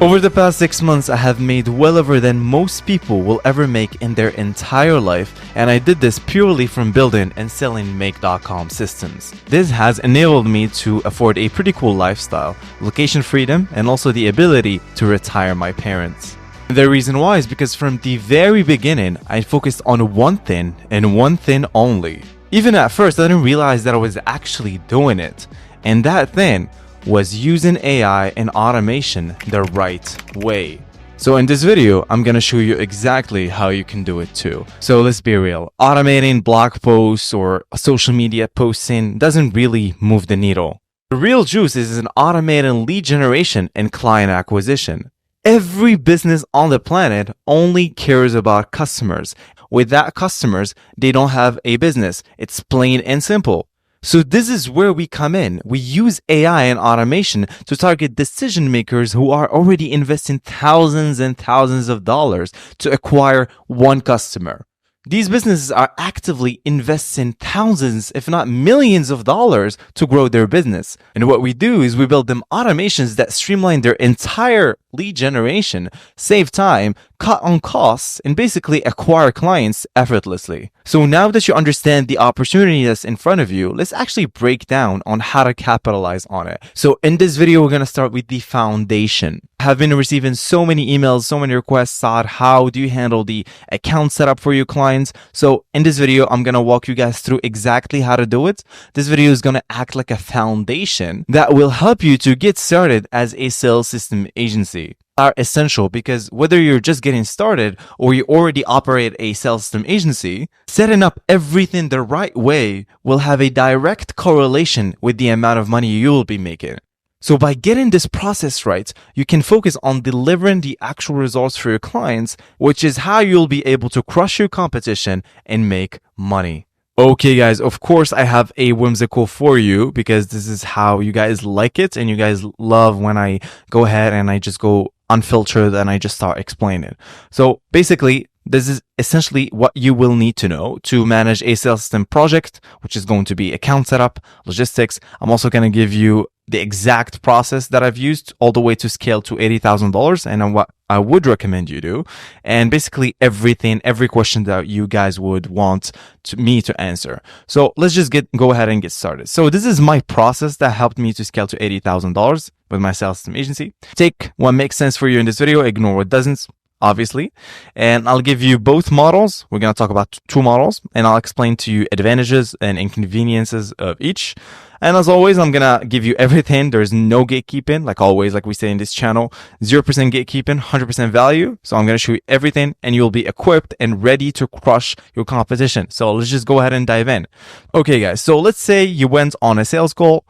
Over the past 6 months, I have made well over than most people will ever make in their entire life, and I did this purely from building and selling Make.com systems. This has enabled me to afford a pretty cool lifestyle, location freedom, and also the ability to retire my parents. The reason why is because from the very beginning, I focused on one thing and one thing only. Even at first, I didn't realize that I was actually doing it, and that thing was using AI and automation the right way. So in this video, I'm gonna show you exactly how you can do it too. So let's be real, automating blog posts or social media posting doesn't really move the needle. The real juice is in automating lead generation and client acquisition. Every business on the planet only cares about customers. Without customers, they don't have a business. It's plain and simple. So this is where we come in. We use AI and automation to target decision makers who are already investing thousands and thousands of dollars to acquire one customer. These businesses are actively investing thousands, if not millions of dollars to grow their business. And what we do is we build them automations that streamline their entire lead generation, save time, cut on costs, and basically acquire clients effortlessly. So now that you understand the opportunity that's in front of you, let's actually break down on how to capitalize on it. So in this video, we're going to start with the foundation. I have been receiving so many emails, so many requests on how do you handle the account setup for your clients. So in this video, I'm going to walk you guys through exactly how to do it. This video is going to act like a foundation that will help you to get started as a sales system agency. Are essential because whether you're just getting started or you already operate a sales system agency, setting up everything the right way will have a direct correlation with the amount of money you will be making. So by getting this process right, you can focus on delivering the actual results for your clients, which is how you'll be able to crush your competition and make money. Okay guys, of course I have a whimsical for you because this is how you guys like it and you guys love when I go ahead and I just go unfiltered and I just start explaining. So basically, this is essentially what you will need to know to manage a sales system project, which is going to be account setup, logistics. I'm also going to give you the exact process that I've used all the way to scale to $80,000 and what I would recommend you do. And basically everything, every question that you guys would want me to answer. So let's just go ahead and get started. So this is my process that helped me to scale to $80,000 with my sales system agency. Take what makes sense for you in this video, ignore what doesn't, obviously. And I'll give you both models. We're going to talk about two models and I'll explain to you advantages and inconveniences of each. And as always, I'm going to give you everything. There's no gatekeeping, like always, like we say in this channel, 0% gatekeeping, 100% value. So I'm going to show you everything and you'll be equipped and ready to crush your competition. So let's just go ahead and dive in. Okay, guys. So let's say you went on a sales call.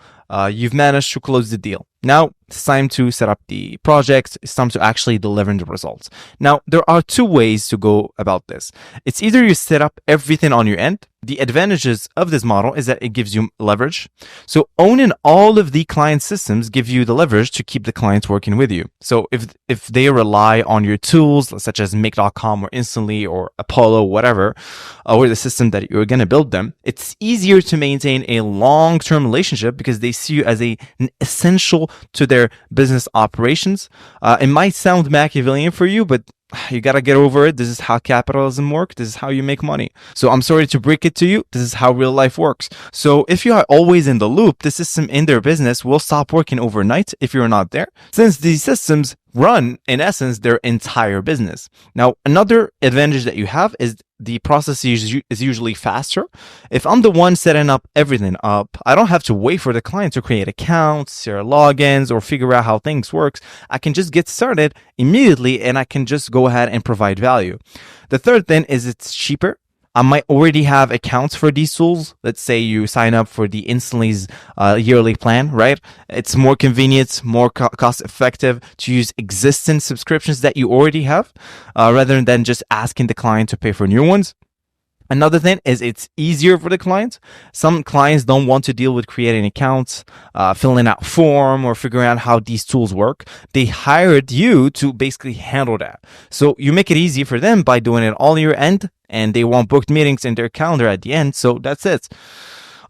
You've managed to close the deal. Now it's time to set up the project. It's time to actually deliver the results. Now, there are two ways to go about this. It's either you set up everything on your end. The advantages of this model is that it gives you leverage. So owning all of the client systems give you the leverage to keep the clients working with you. So if they rely on your tools such as Make.com or Instantly or Apollo, whatever, or the system that you're going to build them, it's easier to maintain a long-term relationship because they see you as an essential to their business operations. It might sound Machiavellian for you, but you gotta get over it. This is how capitalism works. This is how you make money. So I'm sorry to break it to you. This is how real life works. So if you are always in the loop, the system in their business will stop working overnight if you're not there, since these systems run, in essence, their entire business. Now, another advantage that you have is the process is usually faster. If I'm the one setting up everything up, I don't have to wait for the client to create accounts, share logins, or figure out how things work. I can just get started immediately and I can just go ahead and provide value. The third thing is it's cheaper. I might already have accounts for these tools. Let's say you sign up for the Instantly's yearly plan, right? It's more convenient, more cost effective to use existing subscriptions that you already have rather than just asking the client to pay for new ones. Another thing is it's easier for the client. Some clients don't want to deal with creating accounts, filling out form, or figuring out how these tools work. They hired you to basically handle that. So you make it easy for them by doing it all on your end, and they want booked meetings in their calendar at the end. So that's it.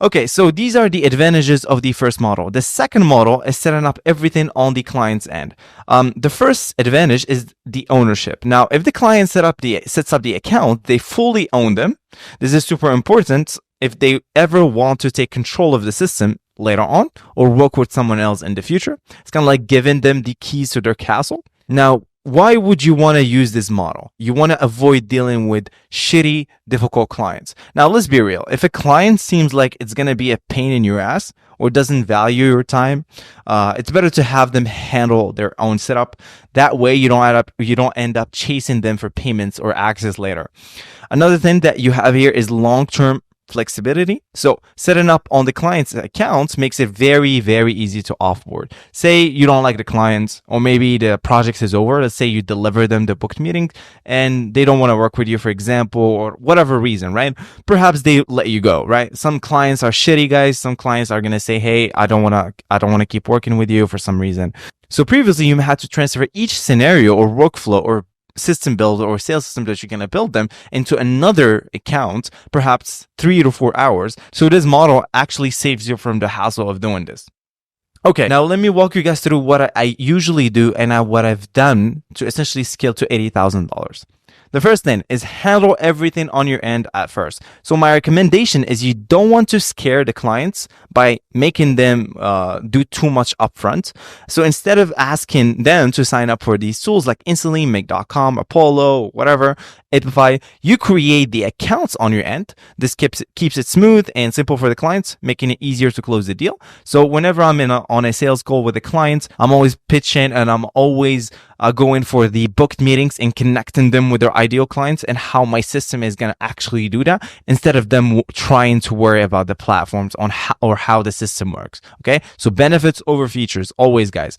Okay, so these are the advantages of the first model. The second model is setting up everything on the client's end. The first advantage is the ownership. Now, if the client sets up the account, they fully own them. This is super important if they ever want to take control of the system later on or work with someone else in the future. It's kind of like giving them the keys to their castle. Now, why would you want to use this model? You want to avoid dealing with shitty, difficult clients. Now, let's be real. If a client seems like it's going to be a pain in your ass or doesn't value your time, it's better to have them handle their own setup. That way, you don't end up chasing them for payments or access later. Another thing that you have here is long-term flexibility. So setting up on the client's accounts makes it very, very easy to offboard. Say you don't like the clients, or maybe the project is over. Let's say you deliver them the booked meeting and they don't want to work with you, for example, or whatever reason, right? Perhaps they let you go, right? Some clients are shitty guys. Some clients are going to say, hey, I don't want to keep working with you for some reason. So previously you had to transfer each scenario or workflow or system build or sales system that you're going to build them into another account, perhaps 3 to 4 hours. So this model actually saves you from the hassle of doing this. Okay, now let me walk you guys through what I usually do and what I've done to essentially scale to $80,000. The first thing is handle everything on your end at first. So my recommendation is you don't want to scare the clients by making them do too much upfront. So instead of asking them to sign up for these tools like Instantly, Make.com, Apollo, whatever, Edify, you create the accounts on your end. This keeps it smooth and simple for the clients, making it easier to close the deal. So whenever I'm on a sales call with a client, I'm always pitching and I'm always going for the booked meetings and connecting them with their ideal clients and how my system is going to actually do that instead of them trying to worry about the platforms on how the system works. Okay. So benefits over features, always, guys.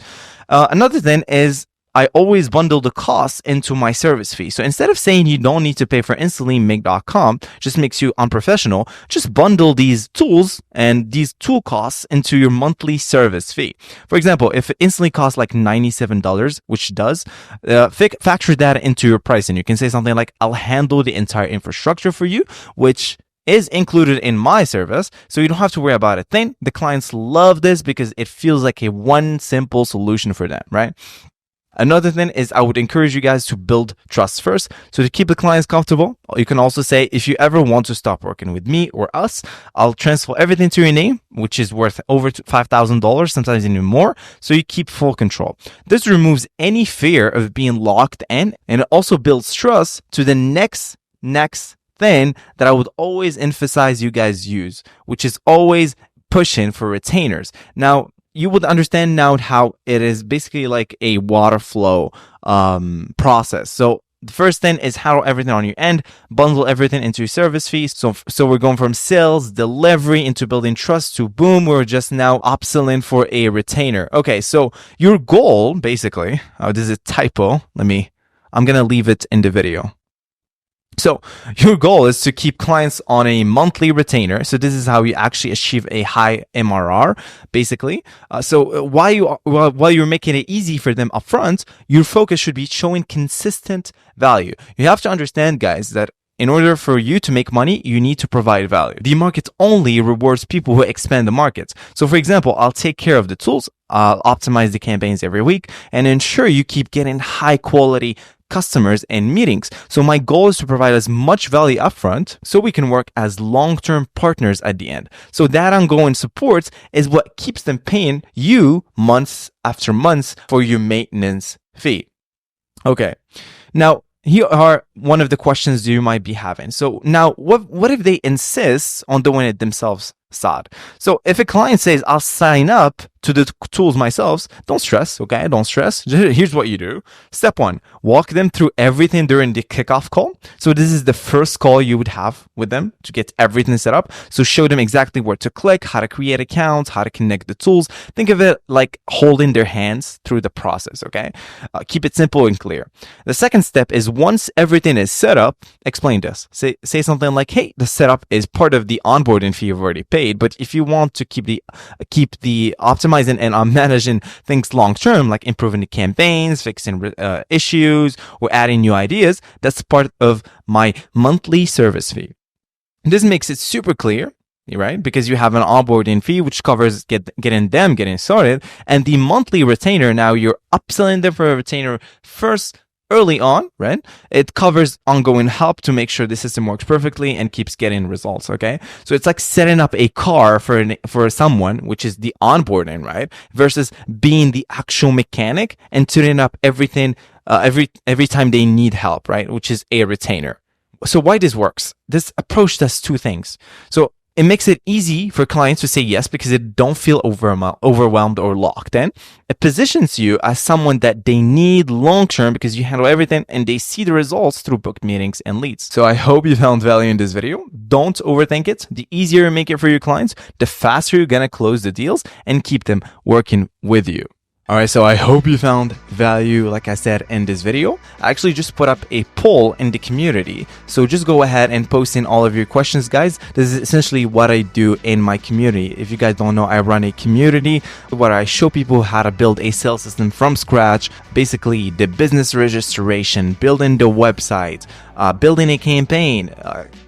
Another thing is I always bundle the costs into my service fee. So instead of saying you don't need to pay for Instantly, Make.com, just makes you unprofessional, just bundle these tools and these tool costs into your monthly service fee. For example, if it instantly costs like $97, which does, factor that into your pricing. You can say something like, I'll handle the entire infrastructure for you, which is included in my service, so you don't have to worry about a thing. The clients love this because it feels like a one simple solution for them, right? Another thing is I would encourage you guys to build trust first. So to keep the clients comfortable, you can also say, if you ever want to stop working with me or us, I'll transfer everything to your name, which is worth over $5,000, sometimes even more. So you keep full control. This removes any fear of being locked in, and it also builds trust to the next thing that I would always emphasize you guys use, which is always pushing for retainers. Now, you would understand now how it is basically like a water flow process. So the first thing is handle everything on your end, bundle everything into your service fees. So we're going from sales, delivery into building trust to boom, we're just now upselling for a retainer. Okay, so your goal basically, this is a typo. I'm going to leave it in the video. So your goal is to keep clients on a monthly retainer. So this is how you actually achieve a high MRR, basically. So while you're making it easy for them upfront, your focus should be showing consistent value. You have to understand, guys, that in order for you to make money, you need to provide value. The market only rewards people who expand the markets. So for example, I'll take care of the tools, I'll optimize the campaigns every week, and ensure you keep getting high quality customers and meetings. So my goal is to provide as much value upfront so we can work as long-term partners at the end. So that ongoing support is what keeps them paying you months after months for your maintenance fee. Okay. Now, here are one of the questions you might be having. So now, what if they insist on doing it themselves, Saad? So if a client says, I'll sign up to the tools myself, don't stress, okay? Don't stress. Here's what you do. Step 1, walk them through everything during the kickoff call. So this is the first call you would have with them to get everything set up. So show them exactly where to click, how to create accounts, how to connect the tools. Think of it like holding their hands through the process, okay? Keep it simple and clear. The second step is once everything is set up, explain this. Say something like, hey, the setup is part of the onboarding fee you've already paid, but if you want to keep the optimizing and managing things long term, like improving the campaigns, fixing issues, or adding new ideas, that's part of my monthly service fee. This makes it super clear right? Because you have an onboarding fee, which covers getting started. And the monthly retainer, now you're upselling them for a retainer first early on, right? It covers ongoing help to make sure the system works perfectly and keeps getting results, okay? So it's like setting up a car for someone, which is the onboarding, right? Versus being the actual mechanic and tuning up everything every time they need help, right? Which is a retainer. So why this works? This approach does two things. So it makes it easy for clients to say yes because they don't feel overwhelmed or locked in. It positions you as someone that they need long-term because you handle everything and they see the results through booked meetings and leads. So I hope you found value in this video. Don't overthink it. The easier you make it for your clients, the faster you're going to close the deals and keep them working with you. All right, so I hope you found value, like I said, in this video. I actually just put up a poll in the community. So just go ahead and post in all of your questions, guys. This is essentially what I do in my community. If you guys don't know, I run a community where I show people how to build a sales system from scratch, basically the business registration, building the website, building a campaign,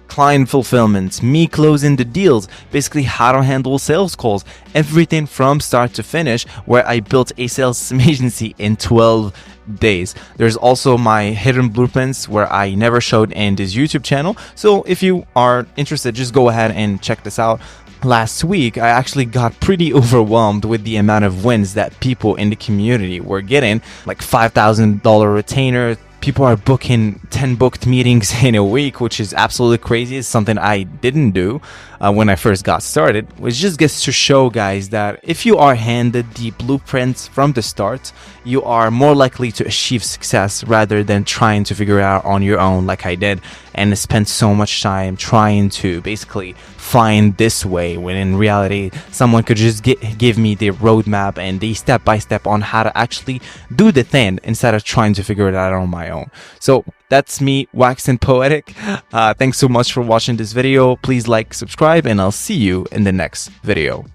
client fulfillment, me closing the deals, basically how to handle sales calls, everything from start to finish, where I built a sales agency in 12 days. There's also my hidden blueprints where I never showed in this YouTube channel. So if you are interested, just go ahead and check this out. Last week, I actually got pretty overwhelmed with the amount of wins that people in the community were getting, like $5,000 retainer. People are booking 10 booked meetings in a week, which is absolutely crazy. It's something I didn't do when I first got started, which just gets to show, guys, that if you are handed the blueprints from the start, you are more likely to achieve success rather than trying to figure it out on your own like I did and spend so much time trying to basically find this way, when in reality someone could just give me the roadmap and the step-by-step on how to actually do the thing instead of trying to figure it out on my own. So that's me waxing poetic. Thanks so much for watching this video. Please like, subscribe, and I'll see you in the next video.